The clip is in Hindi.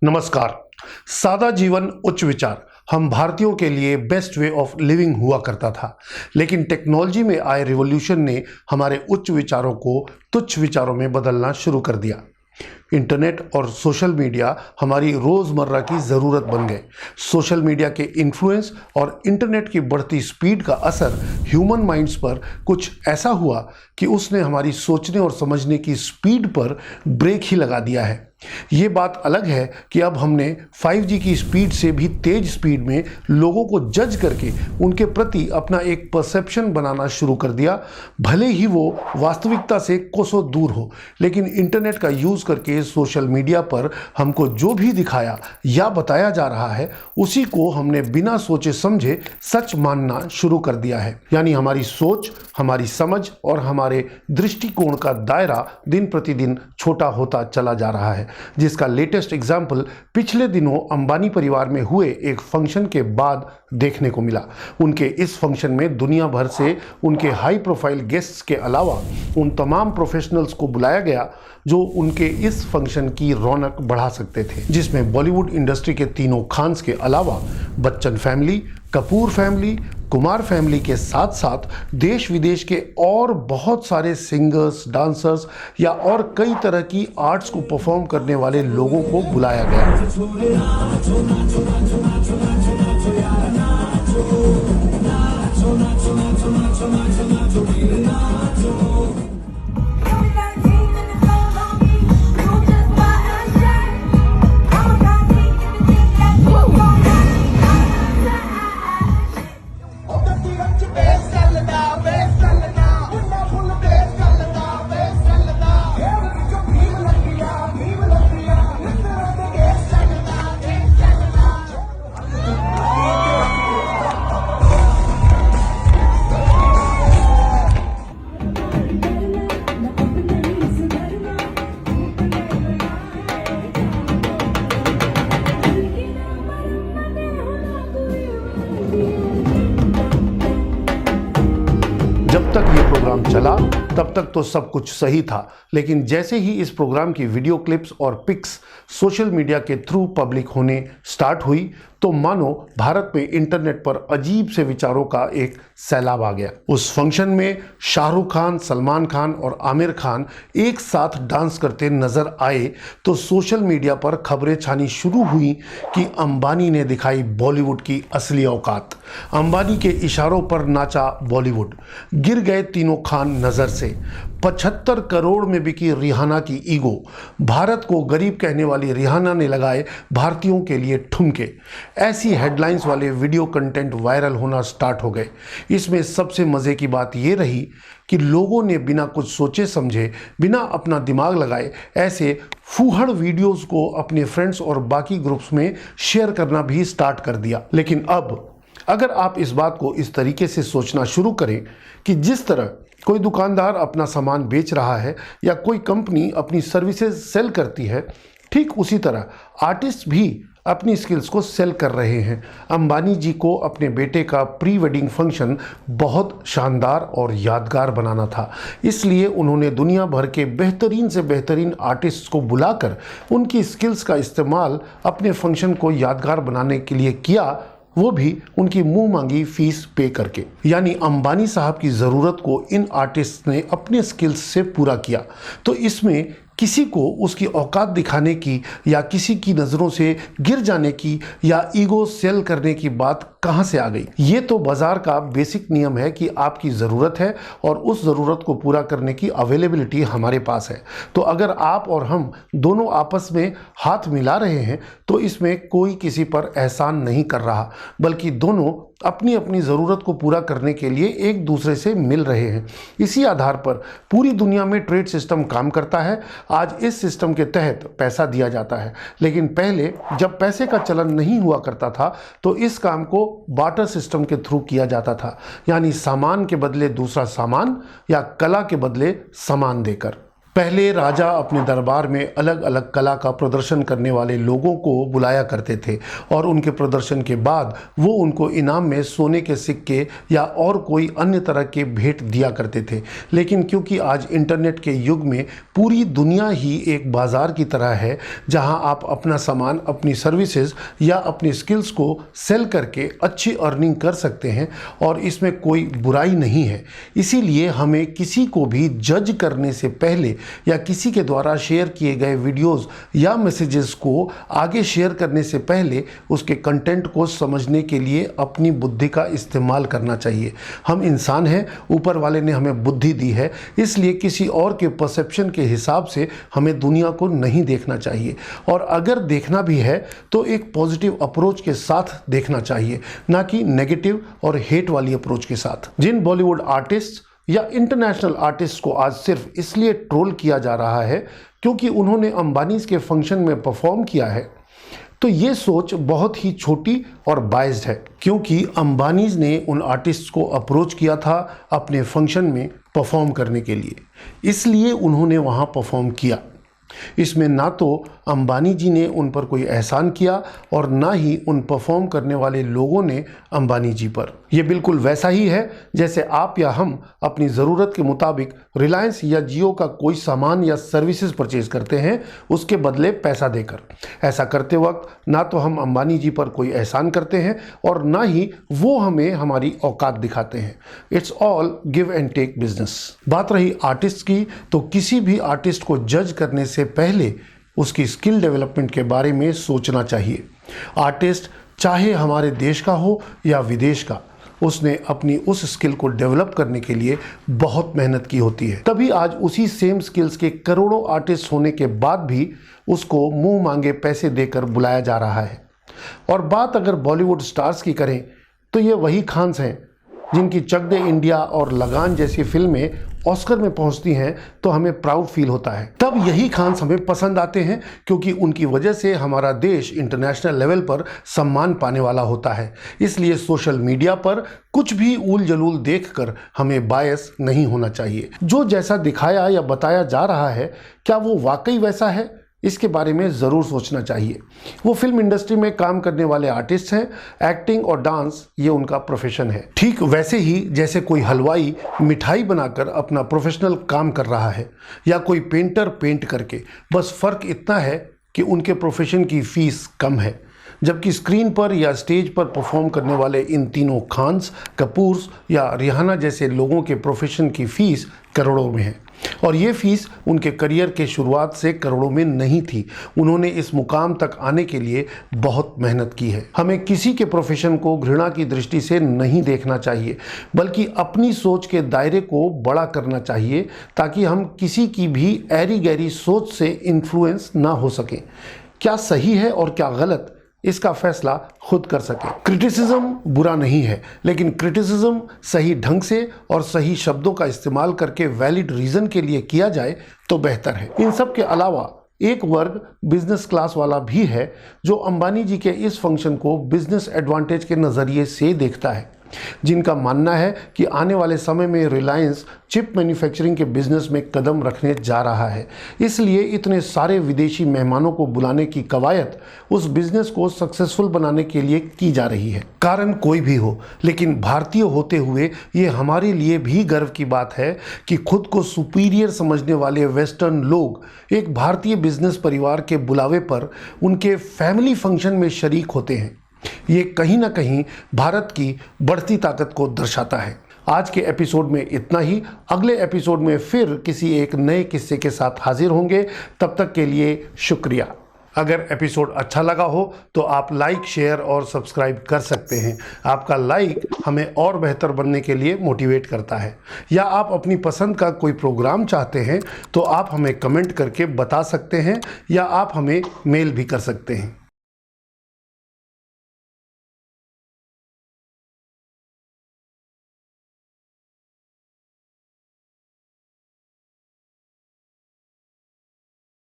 नमस्कार। सादा जीवन उच्च विचार हम भारतीयों के लिए बेस्ट वे ऑफ लिविंग हुआ करता था, लेकिन टेक्नोलॉजी में आए रिवॉल्यूशन ने हमारे उच्च विचारों को तुच्छ विचारों में बदलना शुरू कर दिया। इंटरनेट और सोशल मीडिया हमारी रोज़मर्रा की ज़रूरत बन गए। सोशल मीडिया के इन्फ्लुएंस और इंटरनेट की बढ़ती स्पीड का असर ह्यूमन माइंड्स पर कुछ ऐसा हुआ कि उसने हमारी सोचने और समझने की स्पीड पर ब्रेक ही लगा दिया है। ये बात अलग है कि अब हमने 5G की स्पीड से भी तेज स्पीड में लोगों को जज करके उनके प्रति अपना एक परसेप्शन बनाना शुरू कर दिया, भले ही वो वास्तविकता से कोसों दूर हो। लेकिन इंटरनेट का यूज़ करके सोशल मीडिया पर हमको जो भी दिखाया या बताया जा रहा है उसी को हमने बिना सोचे समझे सच मानना शुरू कर दिया है। यानी हमारी सोच, हमारी समझ और हमारे दृष्टिकोण का दायरा दिन प्रतिदिन छोटा होता चला जा रहा है, जिसका लेटेस्ट एग्जाम्पल पिछले दिनों अंबानी परिवार में हुए एक फंक्शन के बाद देखने को मिला। उनके इस फंक्शन में दुनिया भर से उनके हाई प्रोफाइल गेस्ट्स के अलावा उन तमाम प्रोफेशनल्स को बुलाया गया जो उनके इस फंक्शन की रौनक बढ़ा सकते थे, जिसमें बॉलीवुड इंडस्ट्री के तीनों खान्स के अलावा Bachchan family, Kapoor family, Kumar family के साथ साथ देश विदेश के और बहुत सारे सिंगर्स, डांसर्स या और कई तरह की आर्ट्स को परफॉर्म करने वाले लोगों को बुलाया गया। जब तक ये प्रोग्राम चला तब तक तो सब कुछ सही था, लेकिन जैसे ही इस प्रोग्राम की वीडियो क्लिप्स और पिक्स सोशल मीडिया के थ्रू पब्लिक होने स्टार्ट हुई तो मानो भारत में इंटरनेट पर अजीब से विचारों का एक सैलाब आ गया। उस फंक्शन में शाहरुख खान, सलमान खान और आमिर खान एक साथ डांस करते नजर आए तो सोशल मीडिया पर खबरें छानी शुरू हुई कि अंबानी ने दिखाई बॉलीवुड की असली औकात। अंबानी के इशारों पर नाचा बॉलीवुड, गिर गए तीनों खान नजर से। 75 करोड़ में बिकी रिहाना की ईगो, भारत को गरीब कहने वाली रिहाना ने लगाए भारतीयों के लिए ठुमके। ऐसी हेडलाइंस वाले वीडियो कंटेंट वायरल होना स्टार्ट हो गए। इसमें सबसे मज़े की बात यह रही कि लोगों ने बिना कुछ सोचे समझे, बिना अपना दिमाग लगाए ऐसे फूहड़ वीडियोस को अपने फ्रेंड्स और बाकी ग्रुप्स में शेयर करना भी स्टार्ट कर दिया। लेकिन अब अगर आप इस बात को इस तरीके से सोचना शुरू करें कि जिस तरह कोई दुकानदार अपना सामान बेच रहा है या कोई कंपनी अपनी सर्विसेज सेल करती है, ठीक उसी तरह आर्टिस्ट भी अपनी स्किल्स को सेल कर रहे हैं। अंबानी जी को अपने बेटे का प्री वेडिंग फंक्शन बहुत शानदार और यादगार बनाना था, इसलिए उन्होंने दुनिया भर के बेहतरीन से बेहतरीन आर्टिस्ट्स को बुलाकर उनकी स्किल्स का इस्तेमाल अपने फंक्शन को यादगार बनाने के लिए किया, वो भी उनकी मुंह मांगी फीस पे करके। यानी अंबानी साहब की ज़रूरत को इन आर्टिस्ट ने अपने स्किल्स से पूरा किया। तो इसमें किसी को उसकी औकात दिखाने की या किसी की नज़रों से गिर जाने की या ईगो सेल करने की बात कहाँ से आ गई? ये तो बाजार का बेसिक नियम है कि आपकी ज़रूरत है और उस ज़रूरत को पूरा करने की अवेलेबिलिटी हमारे पास है। तो अगर आप और हम दोनों आपस में हाथ मिला रहे हैं तो इसमें कोई किसी पर एहसान नहीं कर रहा, बल्कि दोनों अपनी अपनी ज़रूरत को पूरा करने के लिए एक दूसरे से मिल रहे हैं। इसी आधार पर पूरी दुनिया में ट्रेड सिस्टम काम करता है। आज इस सिस्टम के तहत पैसा दिया जाता है, लेकिन पहले जब पैसे का चलन नहीं हुआ करता था तो इस काम को बार्टर सिस्टम के थ्रू किया जाता था, यानी सामान के बदले दूसरा सामान या कला के बदले सामान देकर। पहले राजा अपने दरबार में अलग अलग कला का प्रदर्शन करने वाले लोगों को बुलाया करते थे और उनके प्रदर्शन के बाद वो उनको इनाम में सोने के सिक्के या और कोई अन्य तरह के भेंट दिया करते थे। लेकिन क्योंकि आज इंटरनेट के युग में पूरी दुनिया ही एक बाजार की तरह है जहां आप अपना सामान, अपनी सर्विसेज या अपनी स्किल्स को सेल करके अच्छी अर्निंग कर सकते हैं और इसमें कोई बुराई नहीं है। इसीलिए हमें किसी को भी जज करने से पहले या किसी के द्वारा शेयर किए गए वीडियोस या मैसेजेस को आगे शेयर करने से पहले उसके कंटेंट को समझने के लिए अपनी बुद्धि का इस्तेमाल करना चाहिए। हम इंसान हैं, ऊपर वाले ने हमें बुद्धि दी है, इसलिए किसी और के परसेप्शन के हिसाब से हमें दुनिया को नहीं देखना चाहिए और अगर देखना भी है तो एक पॉजिटिव अप्रोच के साथ देखना चाहिए, ना कि नेगेटिव और हेट वाली अप्रोच के साथ। जिन बॉलीवुड आर्टिस्ट या इंटरनेशनल आर्टिस्ट को आज सिर्फ इसलिए ट्रोल किया जा रहा है क्योंकि उन्होंने अंबानीज के फंक्शन में परफॉर्म किया है, तो ये सोच बहुत ही छोटी और बायस्ड है, क्योंकि अंबानीज ने उन आर्टिस्ट को अप्रोच किया था अपने फंक्शन में परफॉर्म करने के लिए, इसलिए उन्होंने वहाँ परफॉर्म किया। इसमें ना तो अंबानी जी ने उन पर कोई एहसान किया और ना ही उन परफॉर्म करने वाले लोगों ने अंबानी जी पर। यह बिल्कुल वैसा ही है जैसे आप या हम अपनी ज़रूरत के मुताबिक रिलायंस या जियो का कोई सामान या सर्विसेज परचेज करते हैं उसके बदले पैसा देकर। ऐसा करते वक्त ना तो हम अंबानी जी पर कोई एहसान करते हैं और ना ही वो हमें हमारी औकात दिखाते हैं। It's all give and take business. बात रही आर्टिस्ट की, तो किसी भी आर्टिस्ट को जज करने से पहले उसकी स्किल डेवलपमेंट के बारे में सोचना चाहिए। आर्टिस्ट चाहे हमारे देश का हो या विदेश का, उसने अपनी उस स्किल को डेवलप करने के लिए बहुत मेहनत की होती है। तभी आज उसी सेम स्किल्स के करोड़ों आर्टिस्ट होने के बाद भी उसको मुंह मांगे पैसे देकर बुलाया जा रहा है। और बात अगर बॉलीवुड स्टार्स की करें तो ये वही खान्स हैं जिनकी चक दे इंडिया और लगान जैसी फिल्में ऑस्कर में पहुंचती हैं तो हमें प्राउड फील होता है। तब यही खान्स हमें पसंद आते हैं क्योंकि उनकी वजह से हमारा देश इंटरनेशनल लेवल पर सम्मान पाने वाला होता है। इसलिए सोशल मीडिया पर कुछ भी ऊल जलूल देखकर हमें बायस नहीं होना चाहिए। जो जैसा दिखाया या बताया जा रहा है, क्या वो वाकई वैसा है, इसके बारे में ज़रूर सोचना चाहिए। वो फिल्म इंडस्ट्री में काम करने वाले आर्टिस्ट हैं, एक्टिंग और डांस ये उनका प्रोफेशन है। ठीक वैसे ही जैसे कोई हलवाई मिठाई बनाकर अपना प्रोफेशनल काम कर रहा है या कोई पेंटर पेंट करके, बस फ़र्क इतना है कि उनके प्रोफेशन की फ़ीस कम है, जबकि स्क्रीन पर या स्टेज पर परफॉर्म करने वाले इन तीनों खान्स, कपूर्स या रिहाना जैसे लोगों के प्रोफेशन की फ़ीस करोड़ों में है। और ये फीस उनके करियर के शुरुआत से करोड़ों में नहीं थी। उन्होंने इस मुकाम तक आने के लिए बहुत मेहनत की है। हमें किसी के प्रोफेशन को घृणा की दृष्टि से नहीं देखना चाहिए, बल्कि अपनी सोच के दायरे को बड़ा करना चाहिए ताकि हम किसी की भी ऐरी गैरी सोच से इन्फ्लुएंस ना हो सकें। क्या सही है और क्या गलत, इसका फैसला खुद कर सके। क्रिटिसिज्म बुरा नहीं है, लेकिन क्रिटिसिज्म सही ढंग से और सही शब्दों का इस्तेमाल करके वैलिड रीज़न के लिए किया जाए तो बेहतर है। इन सब के अलावा एक वर्ग बिजनेस क्लास वाला भी है जो अंबानी जी के इस फंक्शन को बिजनेस एडवांटेज के नज़रिए से देखता है, जिनका मानना है कि आने वाले समय में रिलायंस चिप मैन्युफैक्चरिंग के बिजनेस में कदम रखने जा रहा है। इसलिए इतने सारे विदेशी मेहमानों को बुलाने की कवायद उस बिजनेस को सक्सेसफुल बनाने के लिए की जा रही है। कारण कोई भी हो, लेकिन भारतीय होते हुए ये हमारे लिए भी गर्व की बात है कि खुद को सुपीरियर समझने वाले वेस्टर्न लोग एक भारतीय बिजनेस परिवार के बुलावे पर उनके फैमिली फंक्शन में शरीक होते हैं। ये कहीं ना कहीं भारत की बढ़ती ताकत को दर्शाता है। आज के एपिसोड में इतना ही। अगले एपिसोड में फिर किसी एक नए किस्से के साथ हाजिर होंगे। तब तक के लिए शुक्रिया। अगर एपिसोड अच्छा लगा हो तो आप लाइक, शेयर और सब्सक्राइब कर सकते हैं। आपका लाइक हमें और बेहतर बनने के लिए मोटिवेट करता है। या आप अपनी पसंद का कोई प्रोग्राम चाहते हैं तो आप हमें कमेंट करके बता सकते हैं या आप हमें मेल भी कर सकते हैं।